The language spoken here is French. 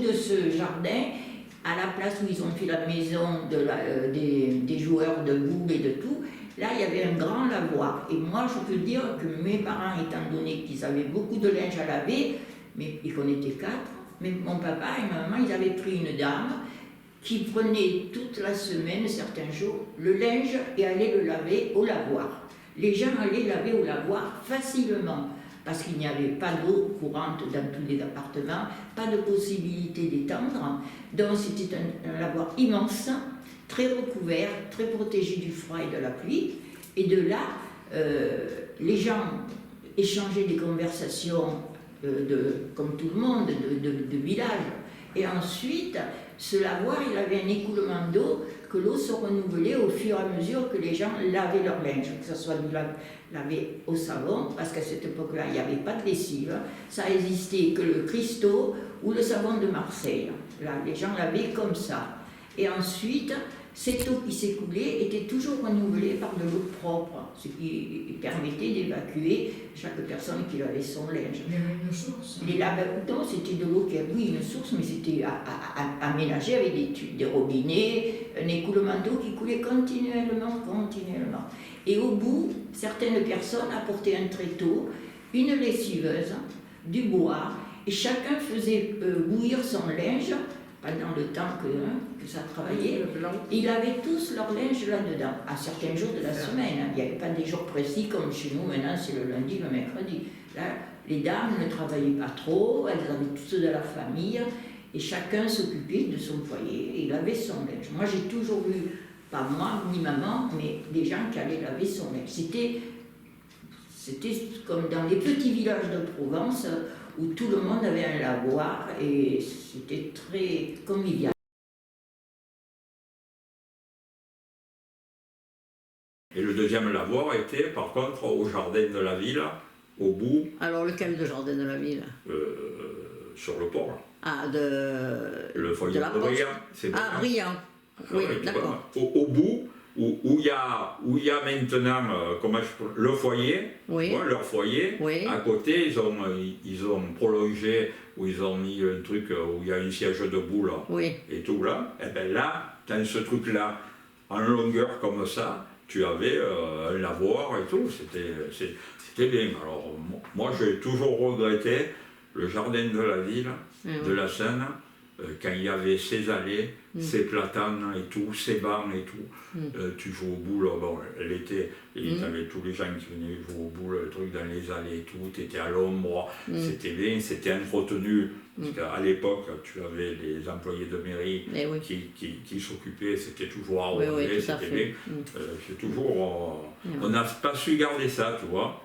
De ce jardin, à la place où ils ont fait la maison des joueurs de boule et de tout, là il y avait un grand lavoir. Et moi je peux dire que mes parents, étant donné qu'ils avaient beaucoup de linge à laver, mais qu'on était 4, mais mon papa et ma maman, ils avaient pris une dame qui prenait toute la semaine, certains jours, le linge et allait le laver au lavoir. Les gens allaient laver au lavoir facilement, parce qu'il n'y avait pas d'eau courante dans tous les appartements, pas de possibilité d'étendre. Donc c'était un lavoir immense, très recouvert, très protégé du froid et de la pluie. Et de là, les gens échangeaient des conversations, comme tout le monde, de village. Et ensuite, ce lavoir, il avait un écoulement d'eau, que l'eau se renouvelait au fur et à mesure que les gens lavaient leur linge, que ce soit lavé au savon, parce qu'à cette époque-là, il n'y avait pas de lessive, ça existait que le Christo ou le savon de Marseille. Là, les gens lavaient comme ça. Et ensuite, cette eau qui s'écoulait était toujours renouvelée par de l'eau propre, ce qui permettait d'évacuer chaque personne qui lavait son linge. Il y avait une source. Les lavabo, c'était de l'eau qui avait, oui, une source, mais c'était aménagé avec des robinets, un écoulement d'eau qui coulait continuellement. Et au bout, certaines personnes apportaient un tréteau, une lessiveuse, du bois, et chacun faisait bouillir son linge pendant le temps que ça travaillait. Ils avaient tous leur linge là-dedans, à certains jours de la semaine. Il n'y avait pas des jours précis comme chez nous, maintenant c'est le lundi, le mercredi. Là, les dames ne travaillaient pas trop, elles avaient toutes de la famille, et chacun s'occupait de son foyer, et il lavait son linge. Moi j'ai toujours vu, pas moi ni maman, mais des gens qui allaient laver son linge. C'était comme dans les petits villages de Provence, où tout le monde avait un lavoir et c'était très convivial. Et le deuxième lavoir était par contre au jardin de la ville, au bout. Alors lequel de jardin de la ville? Sur le port. Ah, le foyer de Briand. Ah, Briand. Oui, d'accord. Au bout, où il y a maintenant le foyer, oui. Ouais, leur foyer, oui. À côté ils ont prolongé, où ils ont mis un truc où il y a un siège debout là, oui. Et tout là, et bien là, dans ce truc là, en longueur comme ça, tu avais un lavoir et tout, c'était bien. Alors moi j'ai toujours regretté le jardin de la ville, de la Seine, quand il y avait ces allées, ces platanes et tout, ces bancs et tout, tu joues au boule, bon, l'été, il y avait tous les gens qui venaient jouer au boule, le truc dans les allées et tout, tu étais à l'ombre, c'était bien, c'était entretenu, parce qu'à l'époque, tu avais les employés de mairie qui s'occupaient, c'était toujours arrosé, c'était bien, c'est toujours, on n'a pas su garder ça, tu vois.